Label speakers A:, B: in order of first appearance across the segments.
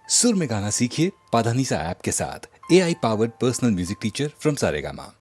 A: सुर में गाना सीखिए पाधानीसा ऐप के साथ। AI powered personal music teacher from Saregama.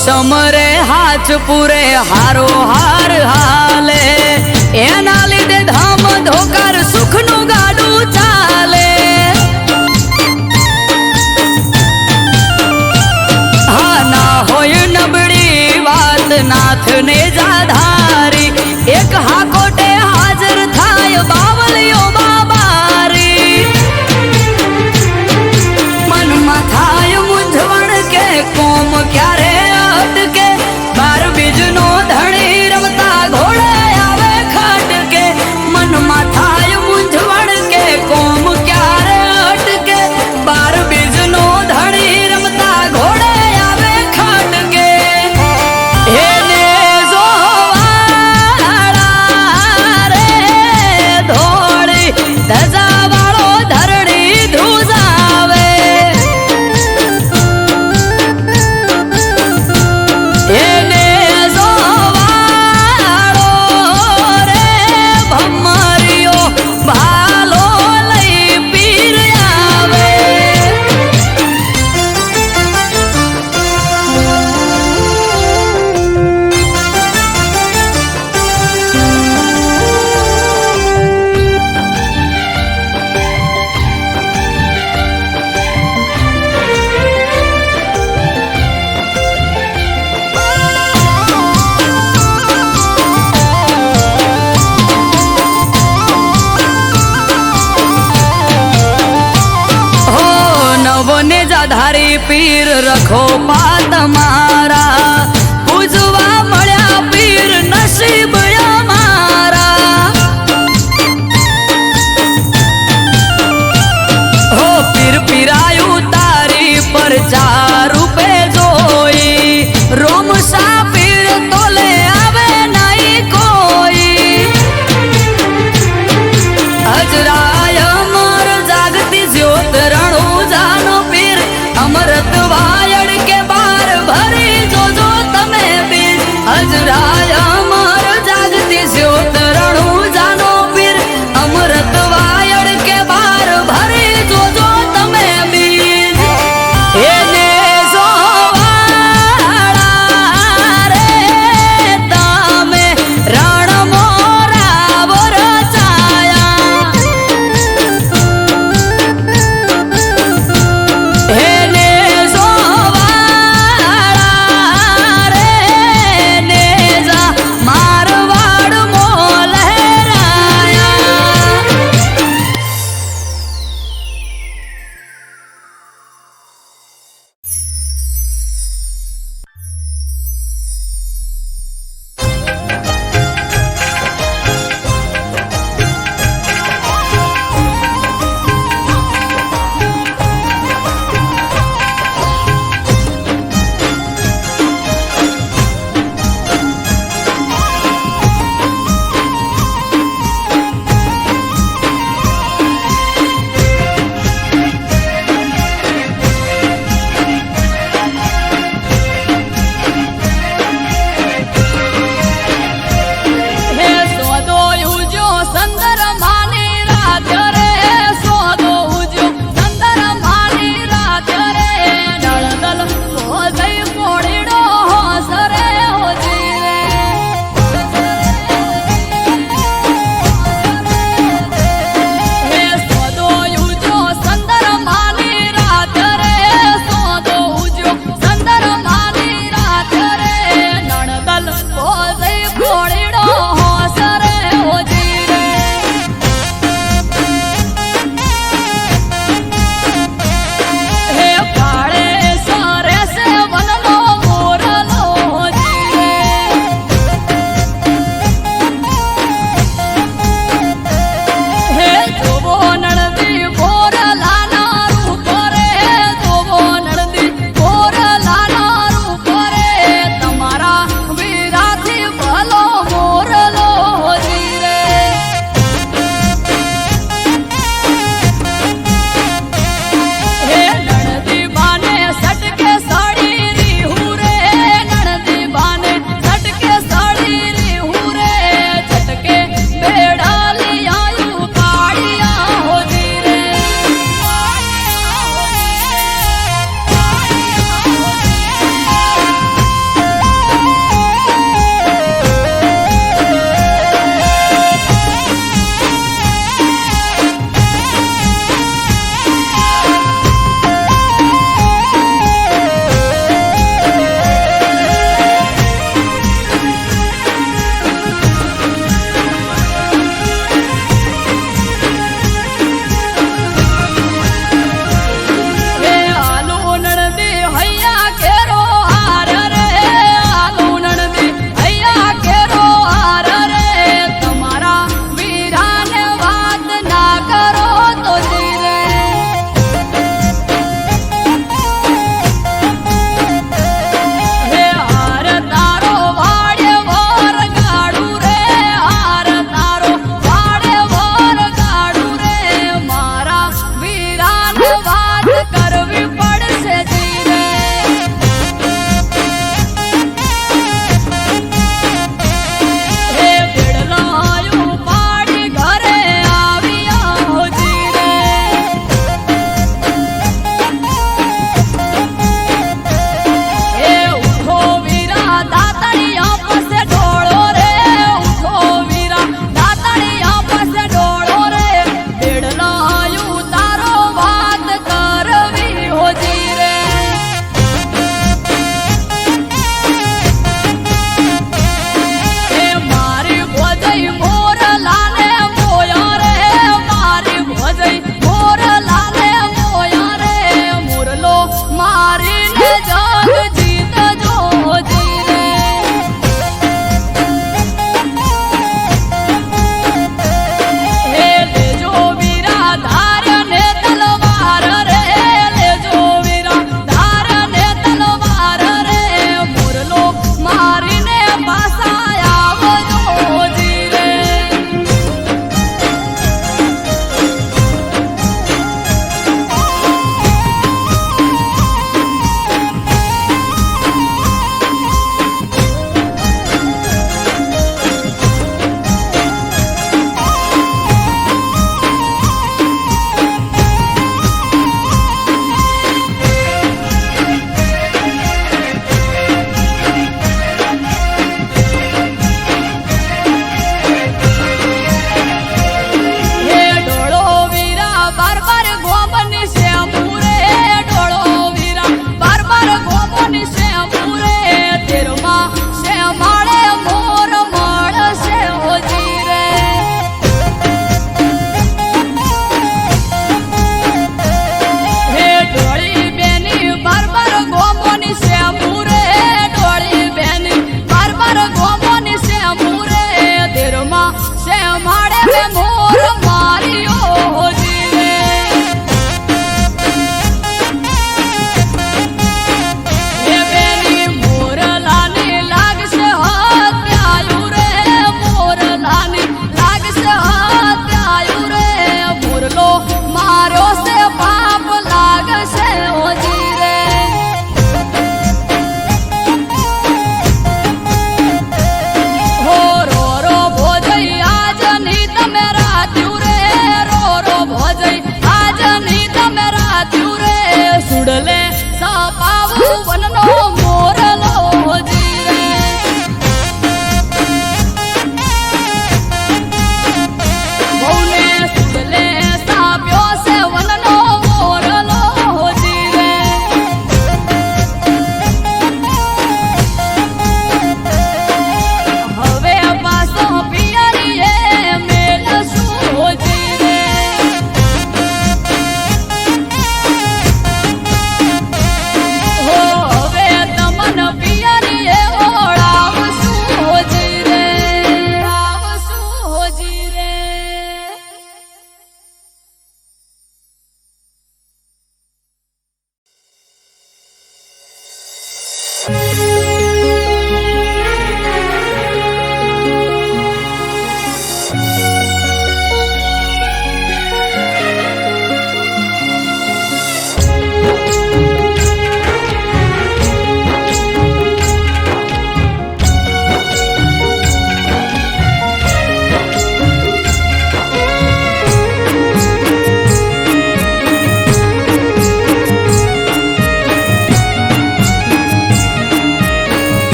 B: समरे हाथ पूरे हारो हार हाले एना लीधे धाम धोकर सुखनु गाडू चाले। हा ना होय नबड़ी बात नाथ ने जाधारी एक हाकोटे हाजर थाय बावलियो बाबारी मन माथाय मुंझवण के कोम क्यारे बीजनो धड़ी रमता घोड़े आवे खट के मन माथाय मुंझवण के कोम क्यारे अटके बार बीजनो धड़ी रमता घोड़े आवे खट के हे ने जोवाड़ा रे धोड़ी धजा वालो धरड़ी धुजावे हे धारी पीर रखो पात मारा पूजवा मळ्या पीर नसीब मारा हो पीर पीरायु तारी पर 4 रूपे जोई रोम सा पीर तोले आवे नहीं कोई हजराय अमर जागती ज्योत रणु जानो पीर अमृत वायड़ के बार भरी जो जो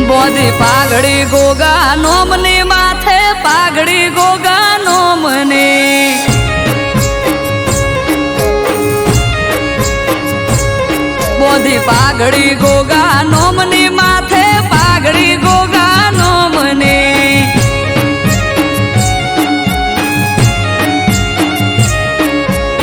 B: બોધી પાઘડી ગોગા નોમની માથે પાઘડી ગોગા નોમની બોધી પાઘડી ગોગા નોમની માથે પાઘડી ગોગા નોમની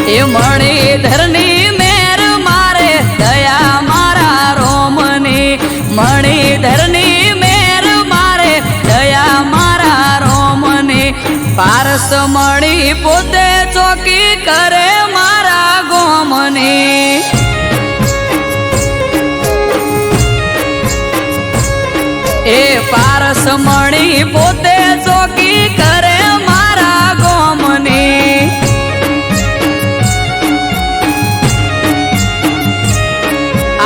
B: એ મણિધરની મેર મારે દયા મારા રોમની મણિધરની મેર મારે દયા મારા રોમની પારસ મણી પોતે ચોકી કરે મારા ગોમની એ પારસ મણી પોતે ચોકી કરે મારા ગોમની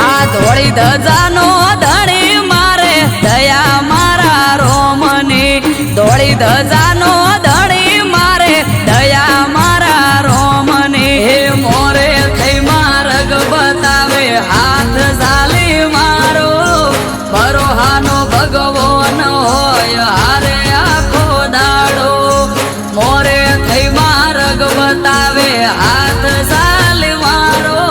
B: આ ધોળી ધજાનો ધણી મારે દયા મારા રોમની ધોળી ધજાનો ધણી મારે દયા મારા રોમની હે મોરે થઈ માર્ગ બતાવે હાથ ઝાલી મારો બરોહાનો ભગવાન હોય હારે આખો દાડો મોરે થઈ માર્ગ બતાવે હાથ ઝાલી મારો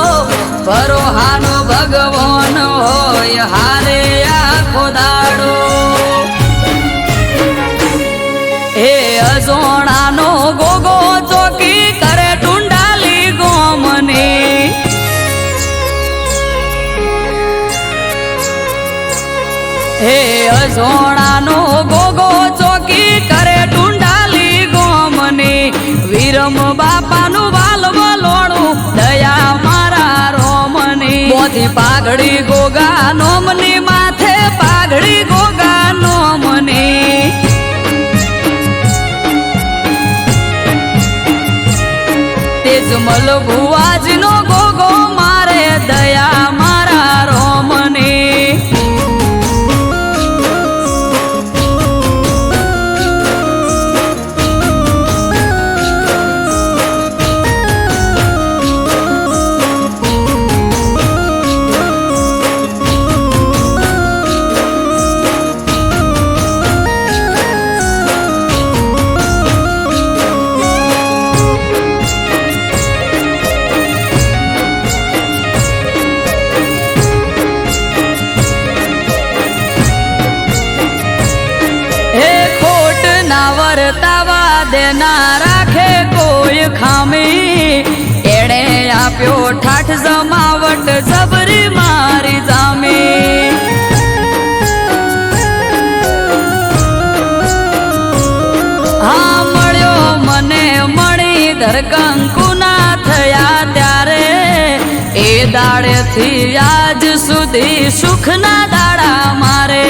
B: બરોહાનો ભગવાન હોય હારે આખો દાડો હે અજોણાનો ગોગો ચોકી કરે ટુંડાલી ગોમની હે અજોણાનો ગોગો ચોકી કરે ટુંડાલી ગોમની વીરમ બાપાનું વાલવલોણું દયા મારા રોમની બોધી પાઘડી ગોગા નોમની માથે પાઘડી ગોગા નોમની તેજમલ ભુવાજીનો ગોગો મારે દયા મારા રોમની વર્તાવા દેના રાખે કોઈ ખામી એણે આપ્યો ઠાઠ જમાવટ જબરી મારી જામી હા મળ્યો મને મણિધર કંકુના થયા ત્યારે એ દાડેથી આજ સુધી સુખના દાડા મારે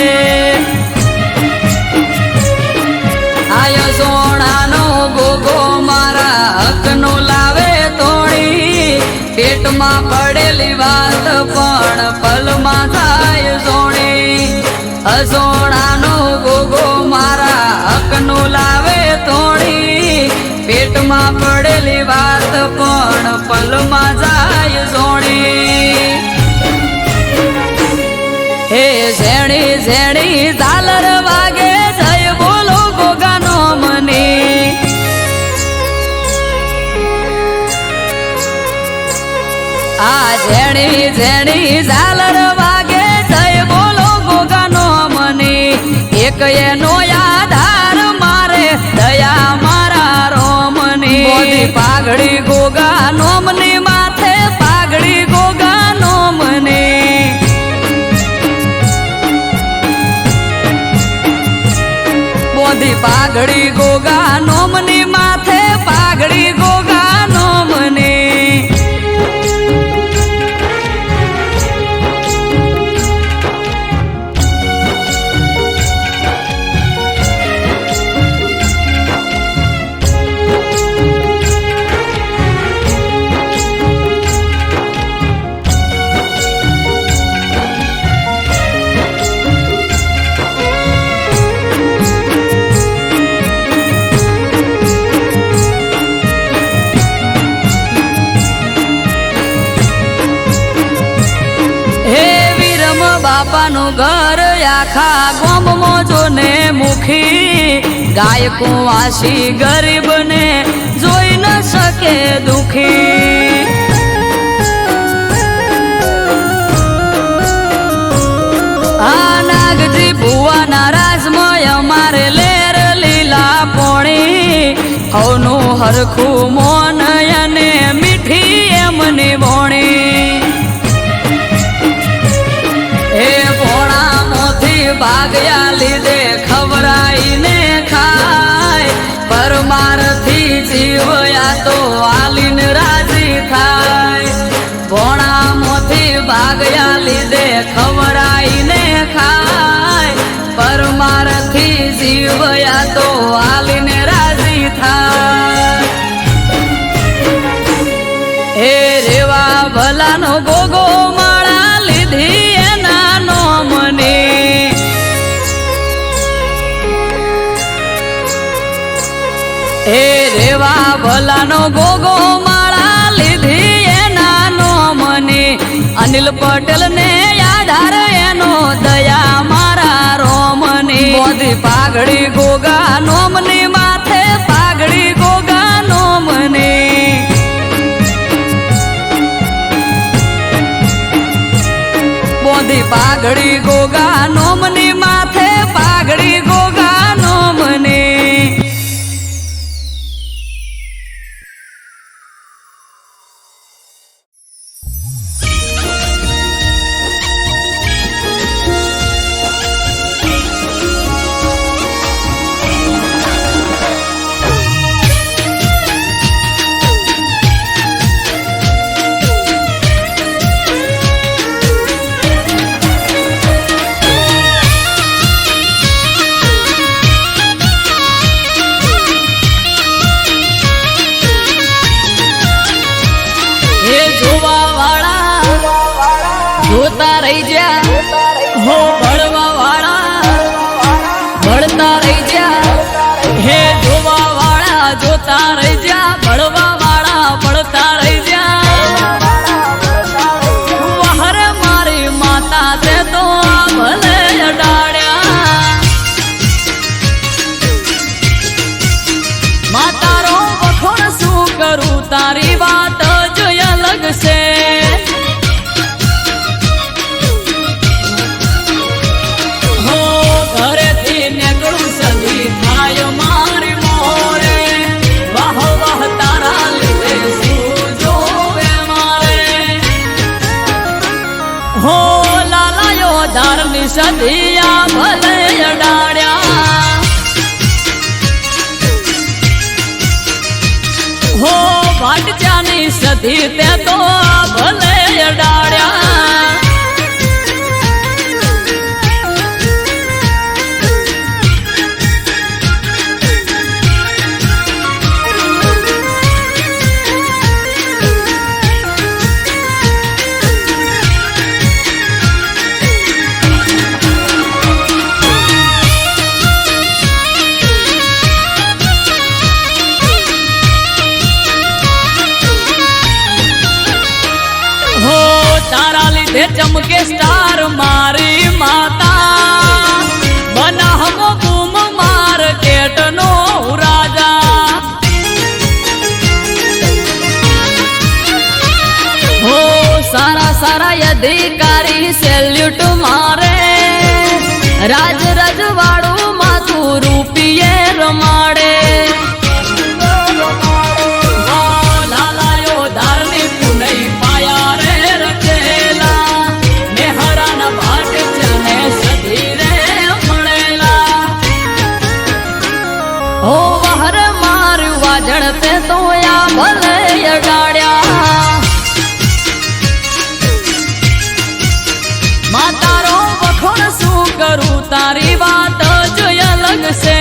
B: આયો સોણાનો ગોગો મારા હકનો લાવે તોડી પેટમાં પડેલી વાત પણ પલમાં થાય સોણી અસોણાનો ગોગો મારા હકનો લાવે તોડી પેટમાં પડેલી વાત પણ પલમાં જાય સોણી હે ઝેણી ઝેણી ઝાલર વાગે જય બોલો ગોગાનો મની આ ઝેણી ઝેણી ઝાલર વાગે જય બોલો ગોગાનો મની એક એનો આધાર મારે દયા મારા રોમની બોધી પાઘડી ગોગા નોમની માથે પાઘડી ગોગા નોમની બોધી પાઘડી ગોગા નોમની માથે પાઘડી ગોગા નોમની બાપાનું ઘર આખા ગોમો જોને મુખી ગાયકો વાસી ગરીબને જોઈ ન શકે દુખી આ નાગજી ભુવાના રાજમય અમારે લેર લીલા પોણી હવનું હરખું મોન અને મીઠી એમની બોણી હે ભોણા મોથી ભાગ્યા લીધે ખવરાઈને ખાય પરમારથી જીવયા તો આલીન રાજી થાય ભોણા મોથી ભાગ્યા લીધે ખવરાઈને ખાય પરમારથી જીવયા તો આલીન રાજી થાય હે રેવા ભલાનો ગોગો માળા લીધી એના નોમને હે રેવા ભલાનો ગોગો માળા લીધી એના નોમને અનિલ પટેલ ને આધાર એનો દયા મારા રોમને બોધી પાઘડી ગોગા નોમની માથે પાઘડી ગોગા નોમને બોધી પાઘડી ગોગા નોમની માથે પાઘડી ગોગા નોમને જોતા રહી જા હો ભળવા વાળા ભળતા રહી જા હે જોવા વાળા જોતા રહી જા ભળવા વાળા ભળતા રહી જા વહર મારી માતા તે તો ભલે અડાડ્યા માતારો વખોણ શું કરું તારી વાત જ અલગ છે સદિયા ભલે અડાડ્યા હો વાટચાની સધી તે તો ભલે અડાડ્યા ચમકે સ્ટાર મારી માતા બનાહમો બૂમ માર્કેટ નો રાજા હો સારા સારા અધિકારી સેલ્યુટ મારે રાજ રજવાડું માથું રૂપિયે રમાડે તે તો યા ભલે અડાડ્યા માતારો વખોણ શું કરું તારી વાત જ અલગ છે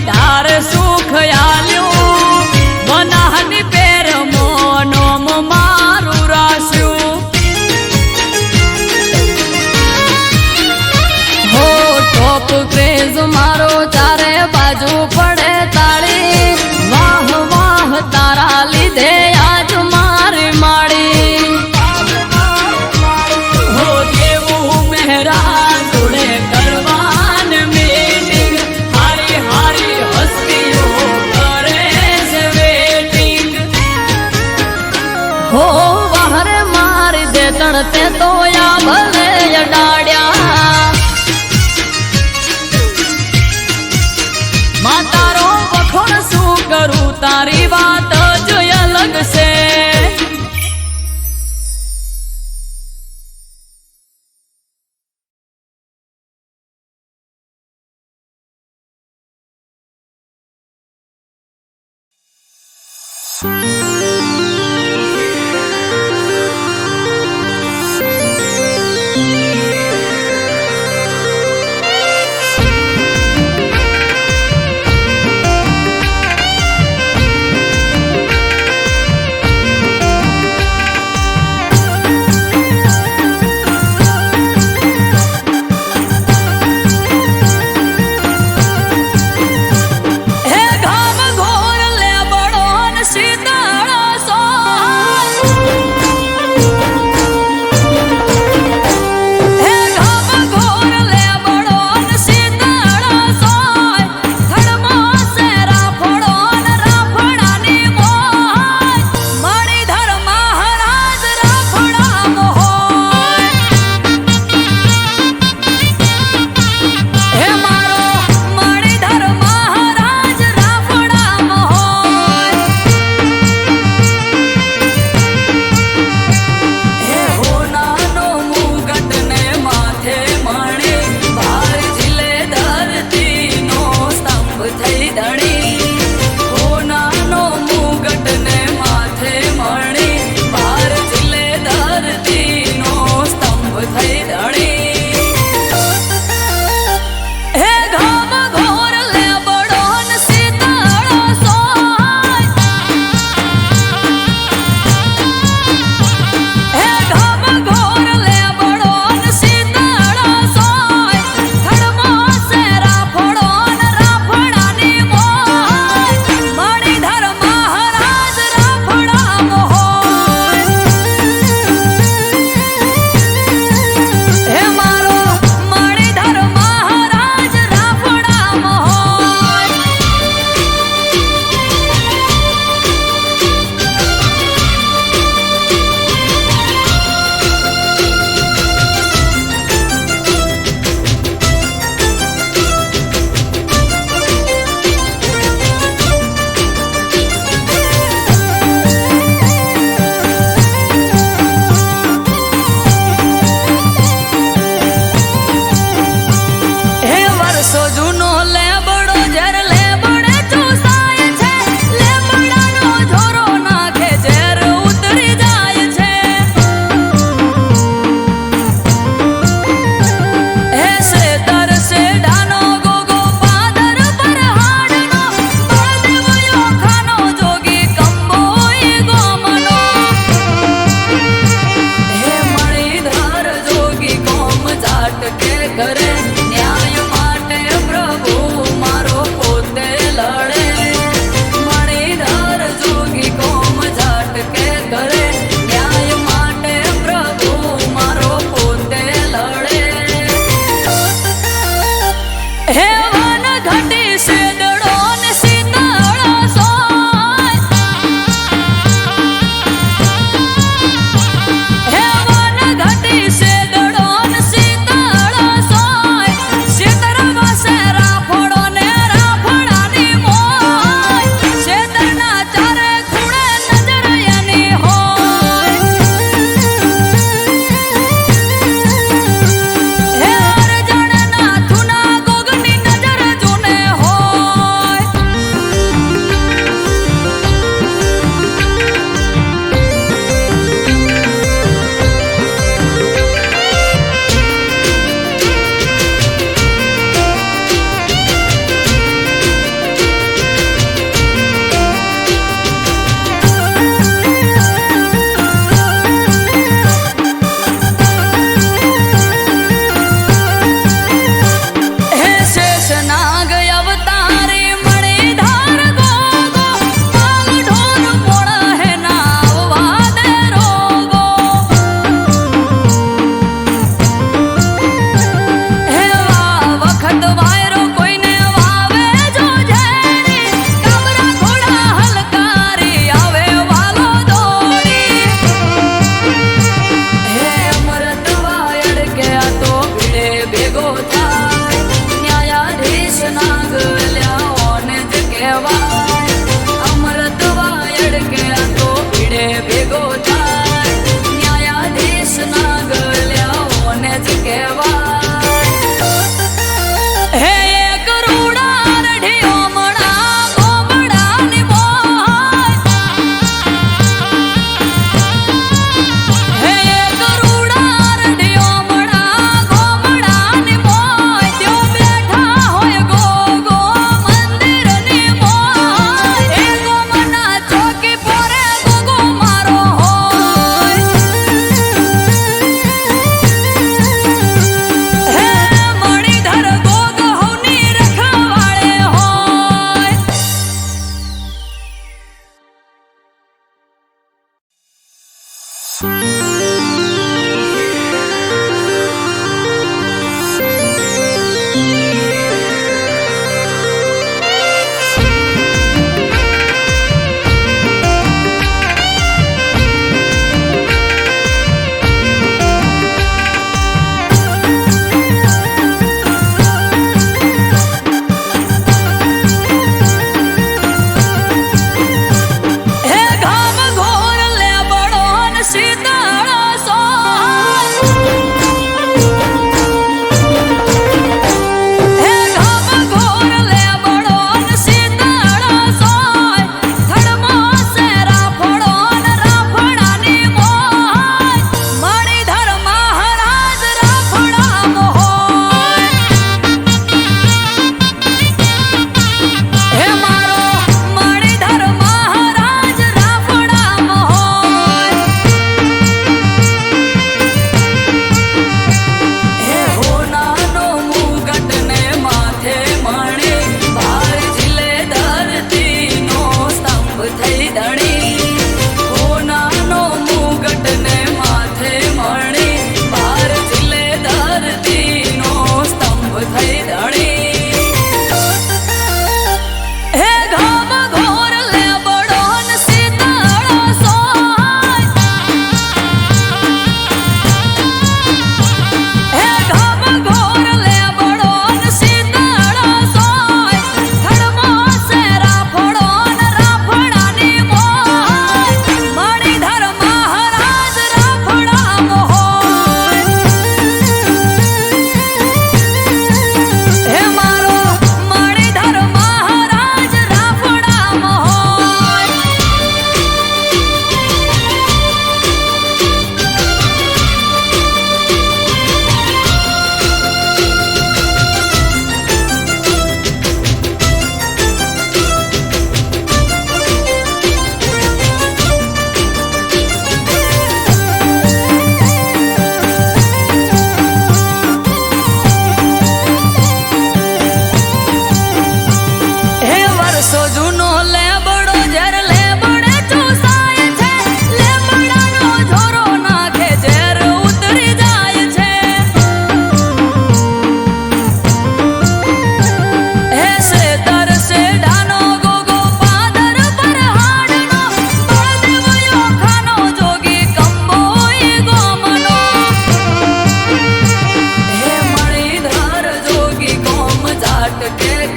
B: વધારે સુખ આલ્યું બનાહની પેર મોનોમ મારું રાશ્યું હો ટોપ ક્રેઝ મારો ચારે બાજુ પડે તાળી વાહ વાહ તારા લીધે આજ મારી માળી હો દેવું મહેરા જોડે કરવાન મીટિંગ હારી હારી હસ્તીઓ કરે છે વેટિંગ હો વહરે મારી દે તણતે તો યા ભલે અડાડ્યા માતા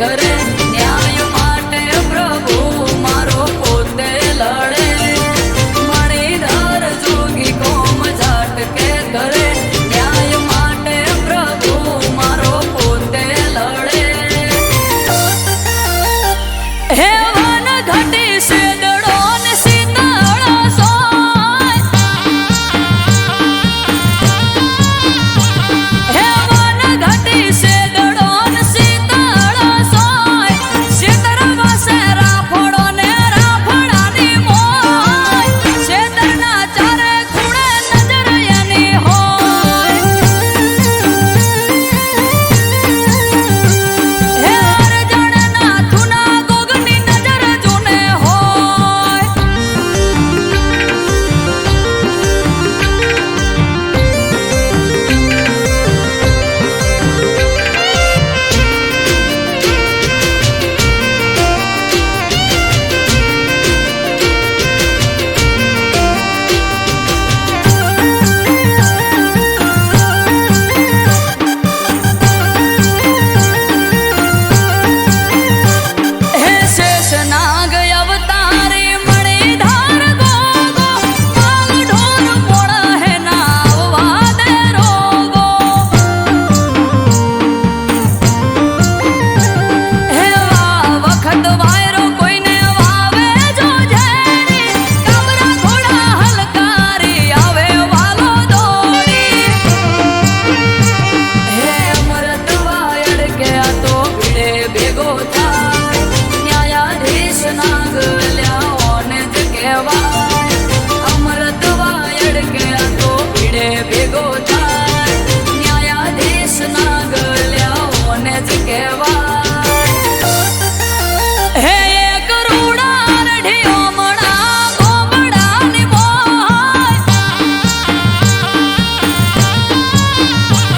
B: ઘરે ન્યાય માટે પ્રભુ મારો પોતે લડે મણિધર જોગી કોમ ઝાટકે ઘરે ન્યાય માટે પ્રભુ મારો પોતે લડે હે વન ઘટી સેદડો ને શીતળ સોય હે વન ઘટી સેદડો ને શીતળ સોય શીતળ વાસે રાફડો ને રાફડાની મોય શેતરના ચારે ખૂણે નજર એની હોય હે અરજણના થુના ગોગની નજર જુને હોય હે શેષનાગ અવતારી મણિધાર ગોગો પાગ ઢોર મોડા હે નાવ વાદે રોગો હે વખત વાયરો કોઈને વાવે જો ઝેરી કાબરા ઘોડા હલકારી આવે વાલો દોડી હે અમૃત વાયડ કે આ તો ભીડે ભેગો થાય ન્યાયાધીશ નાગ લ્યાઓને જ કહેવાય અમૃત વાયડ કે આ તો ભીડે ભેગો થાય ન્યાયાધીશ નાગ લ્યાઓને જ કહેવાય હે એક રૂડા રઢિયો મણા ગોબડાની મોય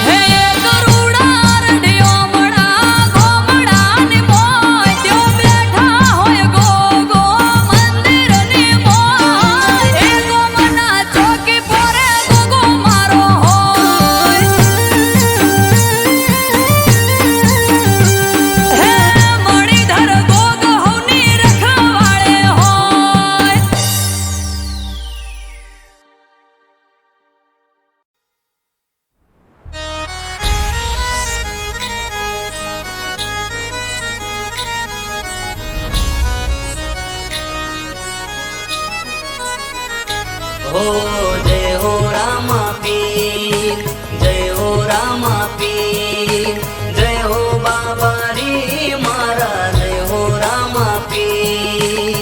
B: હે એક રૂડા રઢિયો મણા ગોબડાની મોય ત્યો બેઠા હોય ગોગો મંદિરની મોય એ ગોમના ચોકી પોરે ગોગો મારો હોય હે મણિધર ગોગ હવની રખવાળે હોય
C: हो जय हो रामा पीर जय हो रामा पीर जय हो बाबा रे मारा जय हो रामा पीर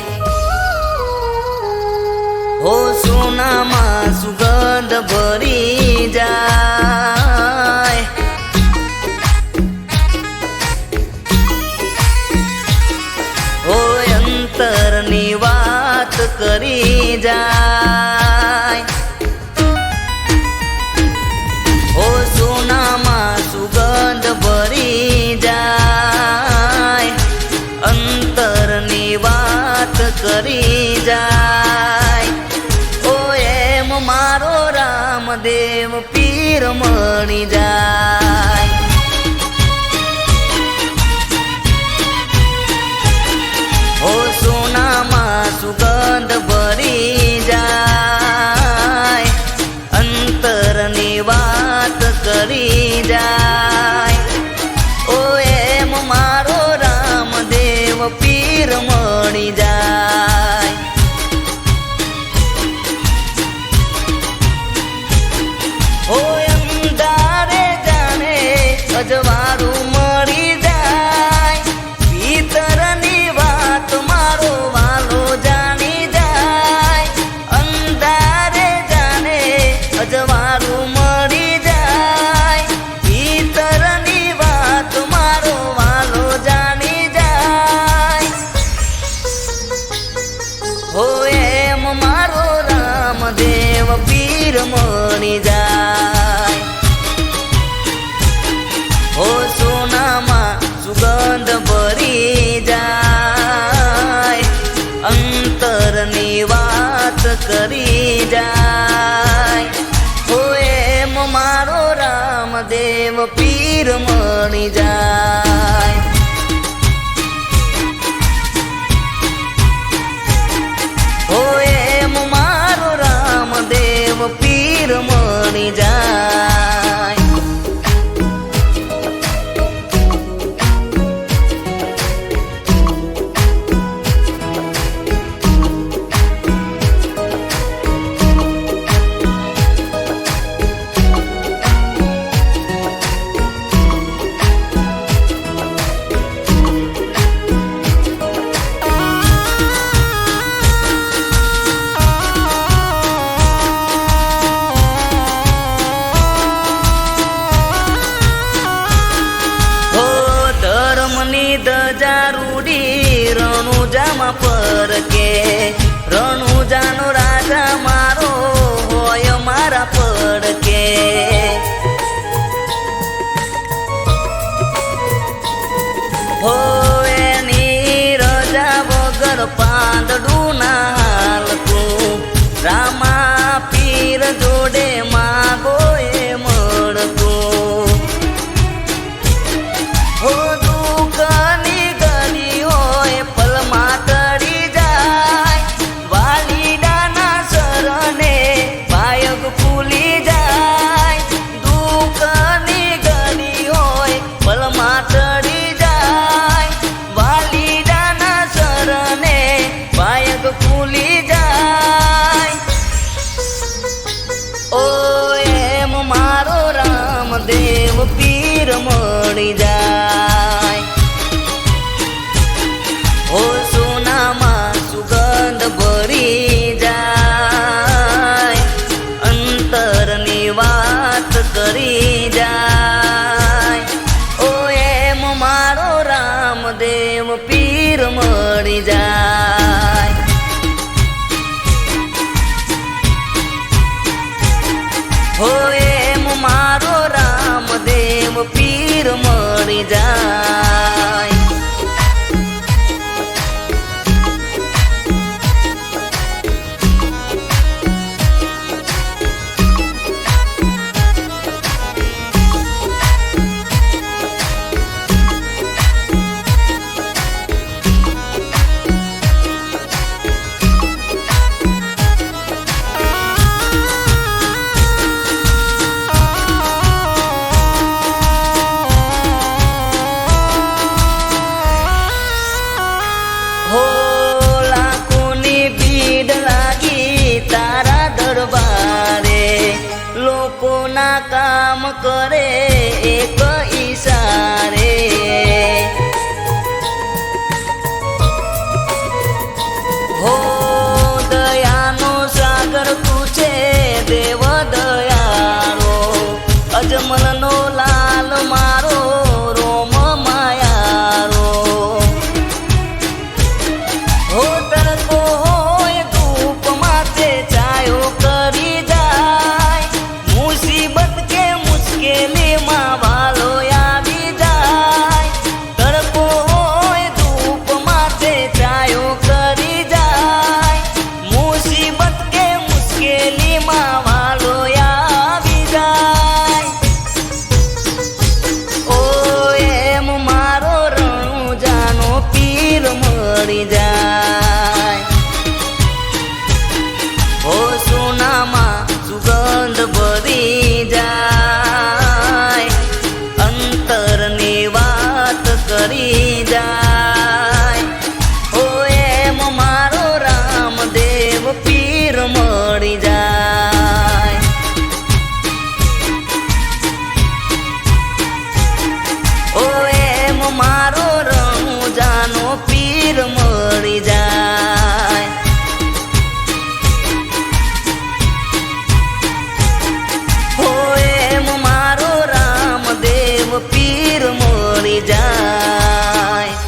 C: हो सोनामा सुगंध भरी जाय हो अंतરની વાત કરી જાય हो સોનામાં સુગંધ ભરી જાય અંતરની વાત કરી જાય ઓ એમ મારો રામદેવ પીર મળી જાય हो सोनामा सुगंध भरी जा માં પરકે રણુજાનો રાજા મારો હોય મારા પડકે હોય ની રજા વગર પાંદડું ના હાલતું રામા પીર જોડે માગો એ મળતું હો દુઃખની ઘડી હોય પલમાં ટળી જાય વાલીડાના શરણે પાયગ ફૂલી જાય દુઃખની ઘડી હોય પલમાં ટળી જાય વાલીડાના શરણે પાયગ ફૂલી જાય ઓ એમ મારો રામદેવ પીર મળી જાય ઓ સોનામાં સુગંધ ભરી જાય અંતરની વાત કરી જાય ઓ એમ મારો રામદેવ પીર મળી જાય હો એમ મારો રામદેવ પીર મળી જાય હો લાખોની ભીડ લાગી તારા દરબારે લોકોના કામ કરે એક ઈશારે હો દયાનો સાગર તું છે દેવ દયાળો અજમલનો લાલ મારો રોમ માયારો હો તડકો હોય ધૂપ માથે છાયો કરી જાય મુસીબત કે મુશ્કેલીમાં વાલો આવી જાય તડકો હોય ધૂપ માથે છાયો કરી જાય મુસીબત કે મુશ્કેલીમાં વાલો આવી જાય ઓ એમ મારો રણુજાનો પીર મળી જાય ઓ સોનામાં સુગંધ ભરી જાય અંતરની વાત કરી જાય ઓ એમ મારો રામદેવ પીર મળી જાય ઓ એમ મારો રણુજાનો પીર મળી જાય ઓ એમ મારો રામદેવ પીર મળી જાય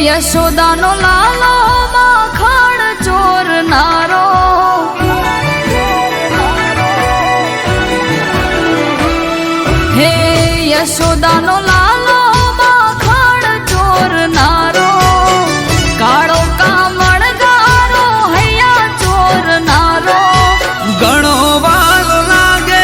B: યશોદાનો લાલો માખણ ચોરનારો હે યશોદાનો લાલો માખણ ચોરનારો કાળો કામણગારો હૈયા ચોરનારો
D: ઘણો વાલ લાગે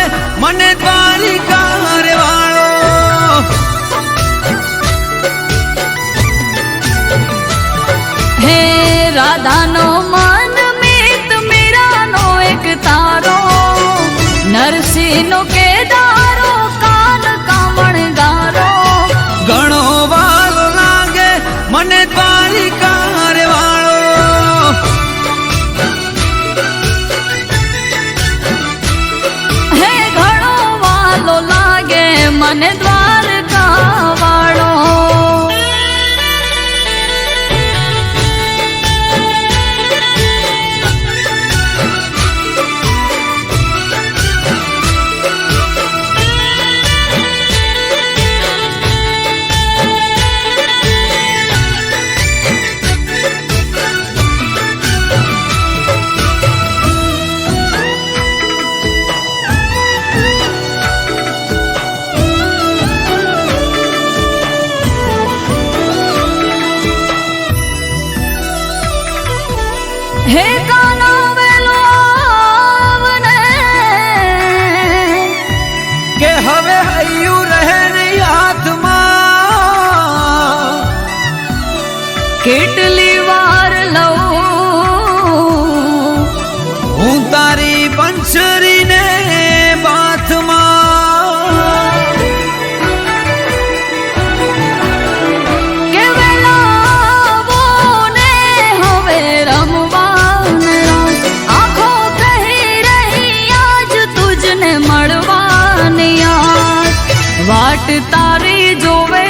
B: મને દ્વારકા વાળો. હે કાનો વેલો આવને
D: કે હવે હૈયું રહે નહીં હાથમાં,
B: કેટલી વાર લઉં
D: હું તારી બંસરીને બાથમાં.
B: કે વેલાવો ને હવે રમવાને આંખો કહી રહી આજ તુજને મળવાની યાદ. વાટ તારી જોવે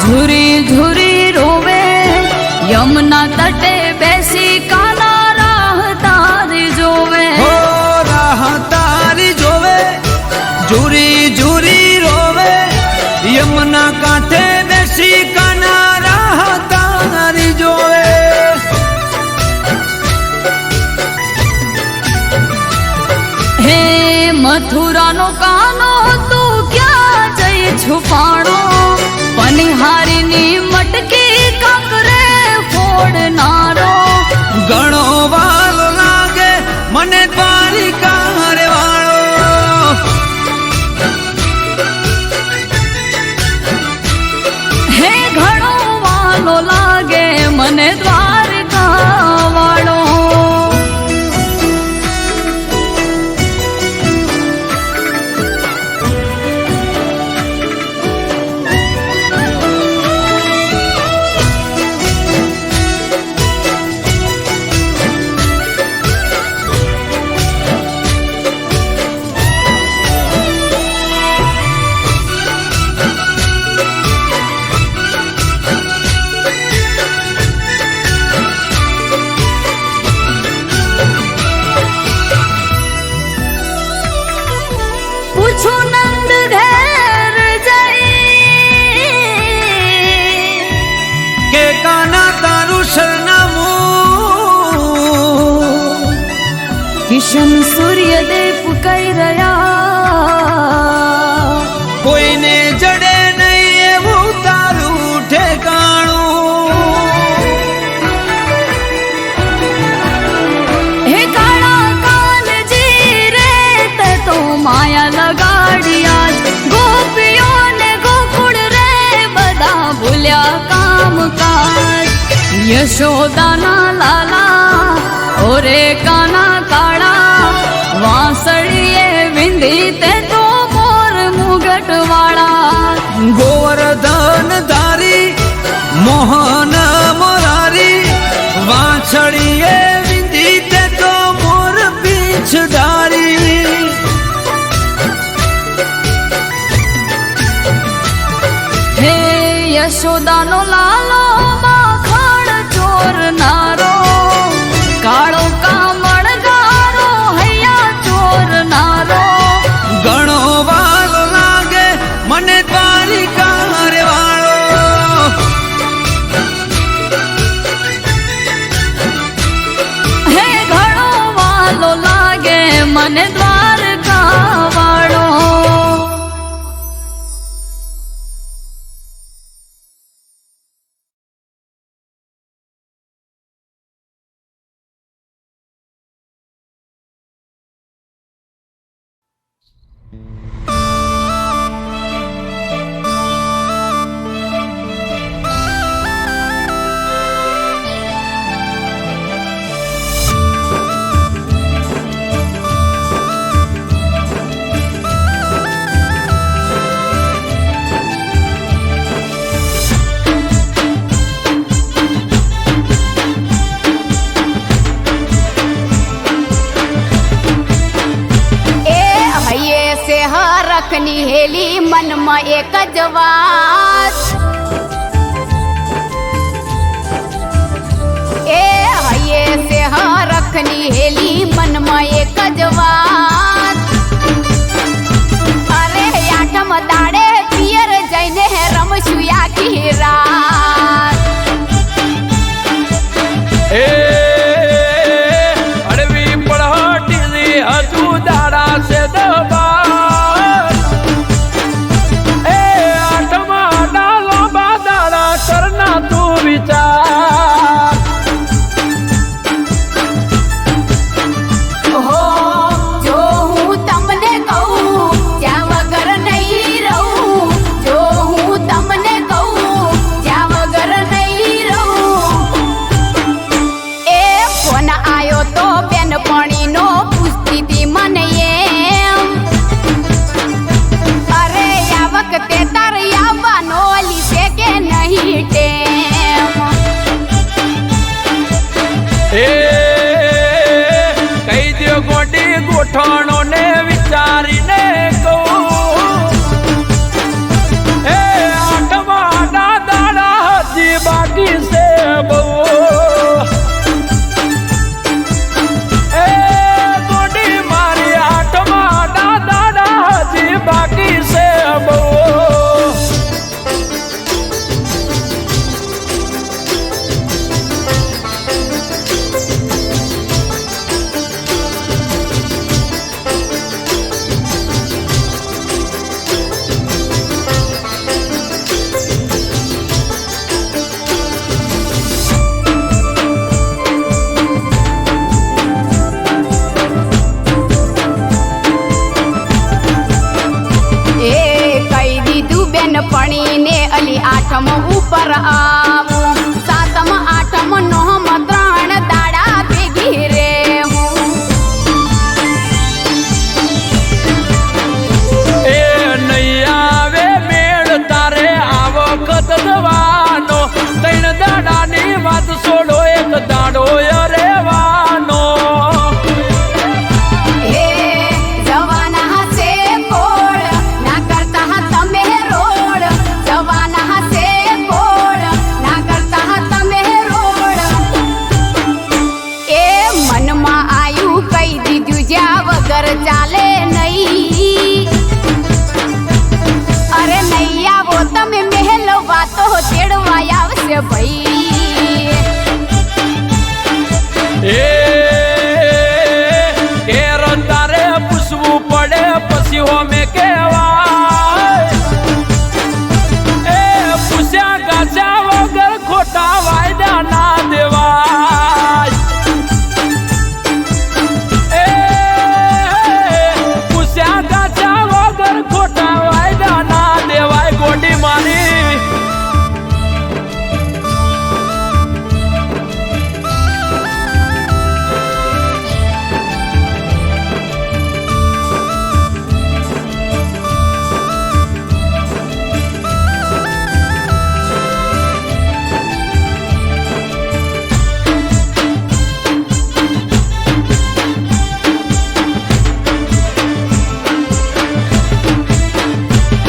B: ઝુરી ઝુરી રોવે યમુના તટે બેસી કાના રાહ તારી જોવે.
D: હો રાહ તારી જોવે, ઝુરી ઝુરી રોવે, યમુના કાંઠે બેસી કાના રાહ તારી જોવે.
B: હે મથુરાનો કાનો તું ક્યાં જઈ છુપાણો, પનિહારીની મટકી કાંકરે ફોડનારો.
D: ઘણો વાલો લાગે મને દ્વારિકા રે વાળો.
B: હે ઘણો વાલો લાગે મને દ્વારકા વાળો. પૂછું નંદ ઘેર જઈ
D: કે કાના તારું સરનામું,
B: કિશન સૂર્યદેવ કઈ રહ્યા.
D: કોઈને જડે નહીં એવું તારું ઠેકાણું.
B: હે કાળા કાનજી રે તે તો માયા લગાડ્યા જ. ગોપીઓને ગોકુળ રે બધા ભૂલ્યા કામકાજ. યશોદાના લાલા ઓરે કાના કાળા, વાંસળીએ વિંધી તે તો મોર મુગટ વાળા.
D: ગોવર્ધન ધારી મોહન મોરારી, વાછડીએ વિંધી તે તો મોર પીછ ધારી.
B: હે યશોદાનો લાલો માખણ ચોરનારો, કાળો કામણગારો હૈયા ચોરનારો.
D: ઘણો વાલો લાગે મને દ્વારિકા રે વાળો.
B: હે ઘણો વાલો લાગે મને દ્વારકા વાળો.
E: રખની હેલી મનમાં એક જ વાત એ હૈયે સે રખની હેલી મનમાં એક જ વાત અરે આઠમ દાડે પિયર જઈને રમશું આખી રાત
D: અડવી પડહટી હજુ દાડા છે દબા એ આઠમા ડાલો બાદાડા કરના તું વિચાર
E: હો જો હું તમને કહું જ્યાં વગર નહીં રહું જો હું તમને કહું જ્યાં વગર નહીં રહું એ ફોન આયો તો બેનપણીનો પૂછતી હતી મને એમ અરે આ વખતે તારે આવવાનો લીધે કે નહીં ટેમ
D: એ કઈ દે ગોડી ગોઠણો ને વિચારીને કહું એ આઠમા દાડા હજી બાકી છે બહુ એ ગોડી મારી આઠમા દાડા હજી બાકી છે બહુ
E: એ કહી દીધું બેનપણીને અલી આઠમ ઉપર આવું સાતમ આઠમ નોમ 3 દાડા ભેગી રેવું
D: એ નહીં આવે મેળ તારે આવો કદવાનો 3 દાડાની વાત છોડો એક દાડો રહેવાનો
E: હે જવાના હસે કોળ ના કરતા તમે રોડ જવાના હસે કોળ ના કરતા તમે રોડ એ મનમાં આયું કહી દીધું જ્યાં વગર ચાલે નહીં અરે નહીં આવો તમે મહેલ વાતો તેડવા આવશે ભાઈ
D: એ કેર તારે પૂછવું પડે પછી હોમે કહેવાય એ પૂછ્યા ગાછા વગર ખોટા વાયદા ના દેવાય એ પૂછ્યા ગાછા વગર ખોટા વાયદા ના દેવાય ગોડી મારી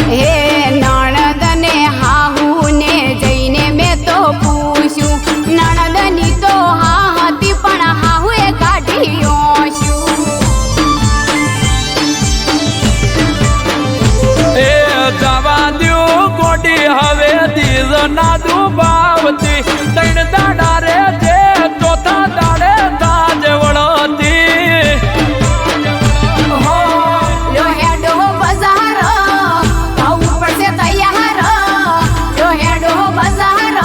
E: હે નણદને હાહુને જઈને મેં તો પૂછ્યું નણદની તો હા હતી પણ હાહુએ કાઢી ઓછું
D: એ જવા દ્યો ગોડી હવે દીજ ના દુબાવતી 3 દાડા રે જે ચોથા દાડે તાજ વળતી
E: હો લો હેડો બજાર થવું પડશે તૈયાર લો હેડો બજાર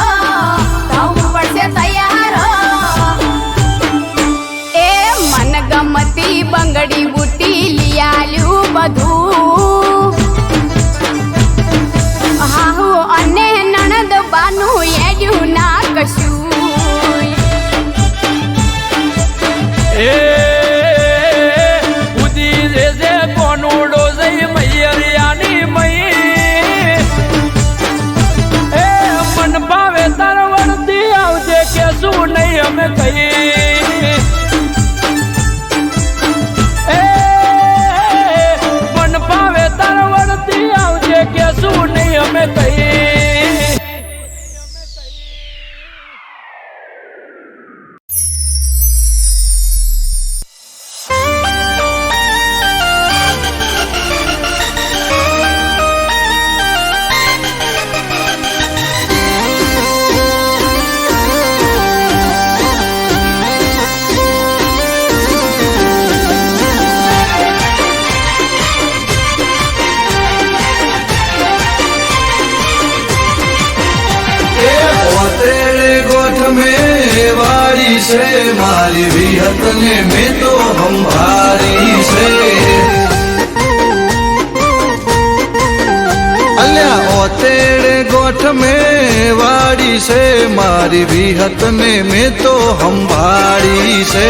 E: થવું પડશે તૈયાર એ મન ગમતી બંગડી બુટી લિયાલ્યું બધું હાહુ અને નણદ બાનું એડ્યું ના કશું
D: એ ઉદી જે કોનુડો જઈ મૈયરિયાની મઈ એ મન ભાવે તાર વળતી આવજે કે શું નહીં અમે કઈ એ મન
F: છે મારી વિહત ને મેં તો સંભાળી છે અલ્યા ઓતેડે ગોઠ મેં વાડી છે મારી વિહત ને મેં તો સંભાળી છે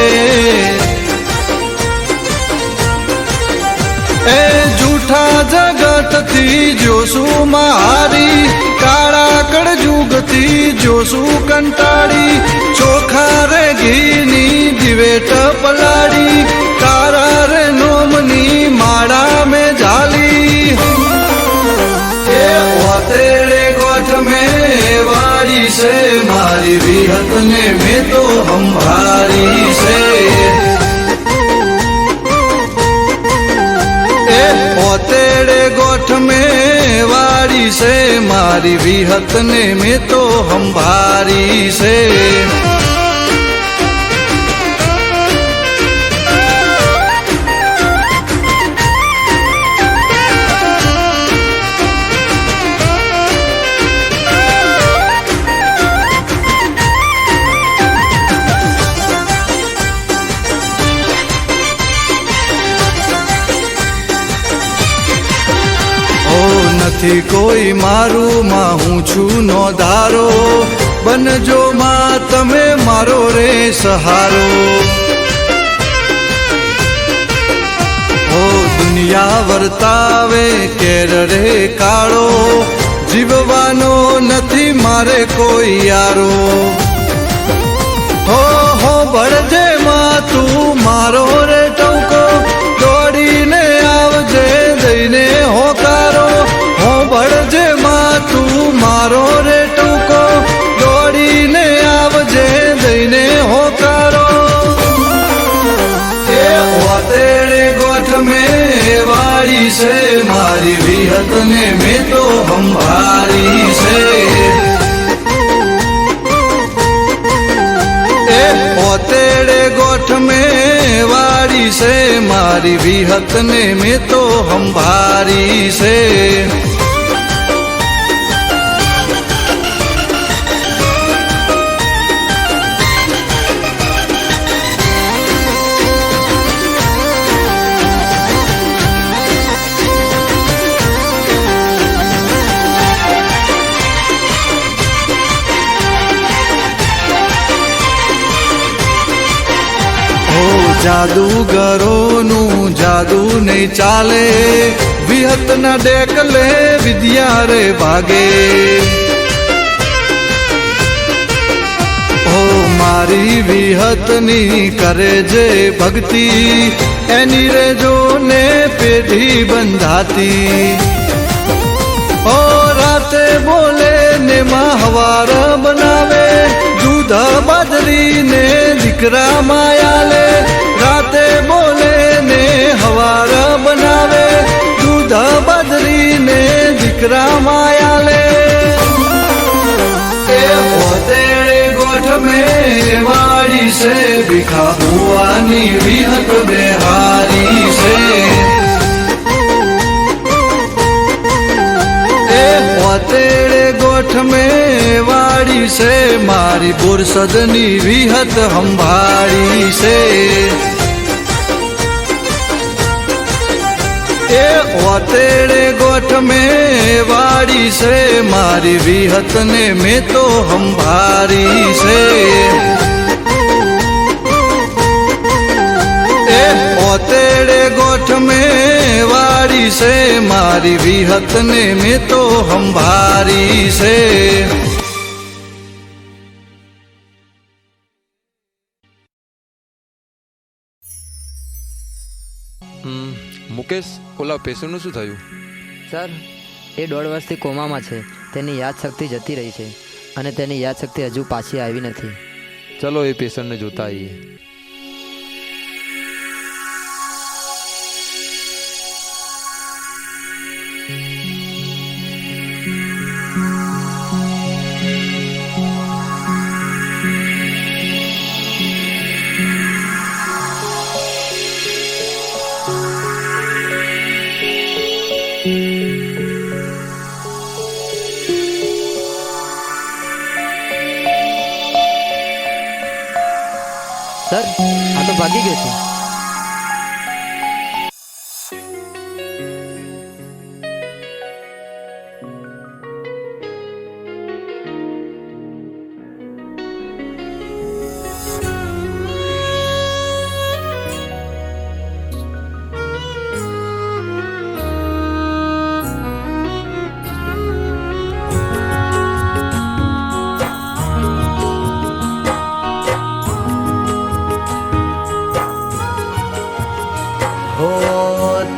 F: એ જૂઠા જગત થી જોશું મારી કાળા કળજુગથી જોશું કંટાળી ચોખા રે ઘીની દિવેટ પલાડી તારા રે નોમની માળા મેં ઝાલી એ ઓતેડે ગોઠ મેં વાળી છે મારી વિહત ને મેં તો સંભાળી છે ઓતેડે ગોઠ મેં વાળી છે મારી વિહત ને મેં તો સંભાળી છે નથી કોઈ મારું માં હું છું નો ધારો બનજો માં તમે મારો રે સહારો ઓ દુનિયા વર્તાવે કેર રે કાળો જીવવાનો નથી મારે કોઈ યારો હો બળજે માં તું મારો રે ટવકો દોડીને આવજે દઈને હોકારો બળજે માં તું મારો રે ટૂંકો દોડીને આવજે દઈને હોકારો એ ઓતેડે ગોઠ મેં વાળી છે મારી વિહત ને મેં તો સંભાળી છે એ ઓતેડે ગોઠ મેં વાળી છે મારી વિહત ને મેં તો સંભાળી છે જાદુગરોનું જાદુ નહીં ચાલે વિહત ના ડેકલે વિદ્યા રે ભાગે ઓ મારી વિહતની કરે જે ભક્તિ એની રે જોને પેઢી બંધાતી ઓ રાતે બોલે ને માં હવાર બનાવે દૂધ બાજરી ને દીકરા માયાલે રાતે બોલે ને હવાર બનાવે દૂધ બાજરી ને દીકરા માયાલે એ ઓતેડે ગોઠ મેં વાળી છે ભીખા ભુવાની વિહત બેહારી છે ઓતેડે ગોઠ મેં વાળી છે મારી બોરસદની વિહત સંભાળી છે એ ઓતેડે ગોઠ મેં વાળી છે મારી વિહત ને મેં તો સંભાળી છે એ ઓતેડે ગોઠ મેં વાળી છે મારી વિહત ને મેં તો સંભાળી છે
G: મુકેશ ઓલા પેશન્ટનું શું થયું?
H: સર એ 1.5 વર્ષથી કોમામાં છે. તેની યાદશક્તિ જતી રહી છે અને તેની યાદશક્તિ હજુ પાછી આવી નથી.
G: ચલો એ પેશન્ટને જોતા આવીએ.
H: ભાગી ગયો છે.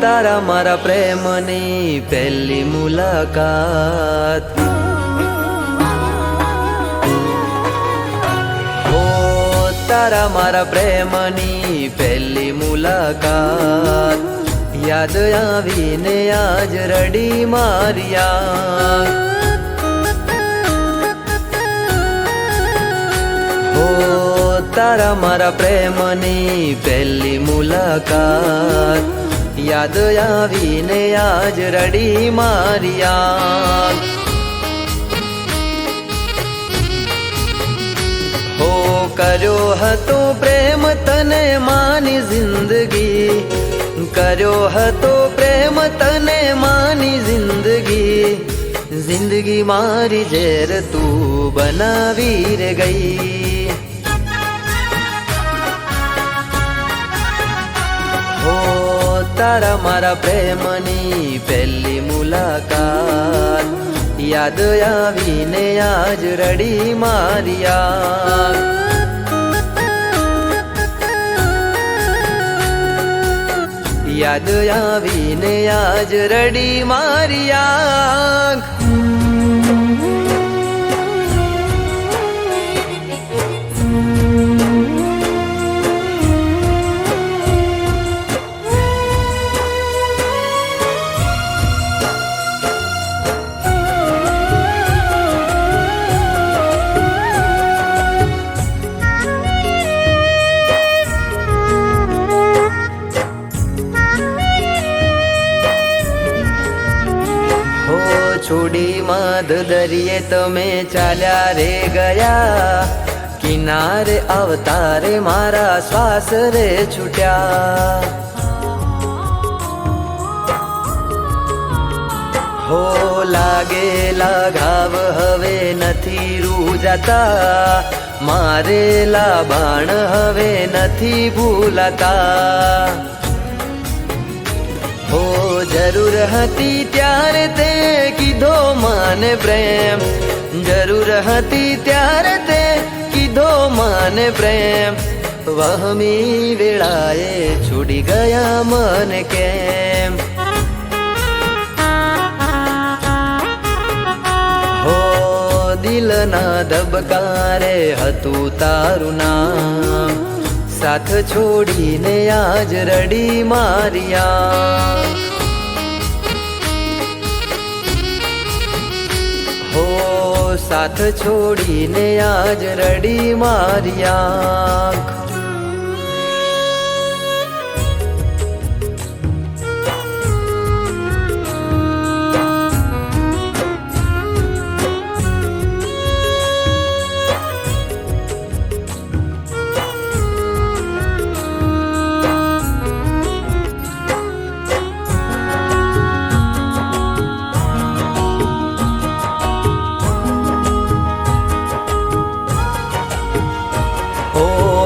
C: તારા મારા પ્રેમની પહેલી મુલાકાત, હો તારા મારા પ્રેમની પહેલી મુલાકાત, યાદ આવીને આજ રડી મારિયા. હો તારા મારા પ્રેમની પહેલી મુલાકાત, યાદ આવીને આજ રડી મારિયા. હો કર્યો હતો પ્રેમ તને માની જિંદગી, કર્યો હતો પ્રેમ તને માની જિંદગી, જિંદગી મારી ઝેર તું બનાવી રે ગઈ. તારા મારા પ્રેમની પહેલી મુલાકાત, યાદ આવીને આજ રડી મારિયા. યાદ આવીને આજ રડી મારિયા. છોડી માધ દરિયે તમે ચાલ્યા રે ગયા, કિનારે અવતારે મારા શ્વાસ રે છૂટ્યા. હો લાગેલા ઘાવ હવે નથી રૂજાતા, મારેલા બાણ હવે નથી ભૂલાતા. હો જરૂર હતી ત્યારે તે કીધો માને પ્રેમ, જરૂર હતી ત્યારે તે કીધો માને પ્રેમ, વહમી વેળાએ છોડી ગયા મને કેમ. હો દિલના ધબકારે હતું તારું નામ, સાથ છોડીને આજ રડી મારિયા. હો સાથ છોડીને આજ રડી મારિયા.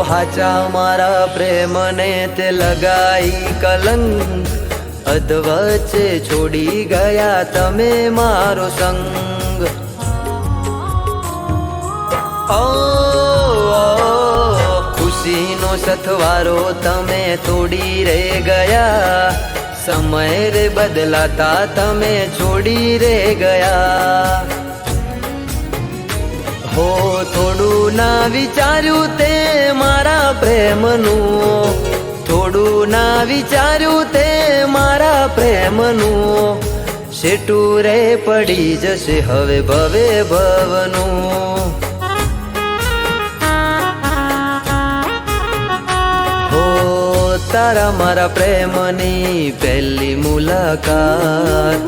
C: હાચા મારા પ્રેમને તે લગાઈ કલંક, અધવચ્ચે છોડી ગયા તમે મારો સંગ. ઓ ખુશીનો સથવારો તમે તોડી રે ગયા, સમય રે બદલાતા તમે છોડી રે ગયા. હો થોડું ના વિચાર્યું તે મારા પ્રેમનું, થોડું ના વિચાર્યું તે મારા પ્રેમનું, શેટું રે પડી જશે હવે ભવે ભવનું. હો તારા મારા પ્રેમની પહેલી મુલાકાત,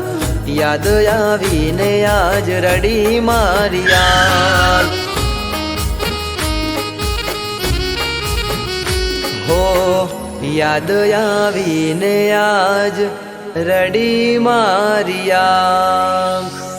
C: યાદ આવીને આજ રડી મારિયા. હો યાદ આવીને આજ રડી મારી આંખ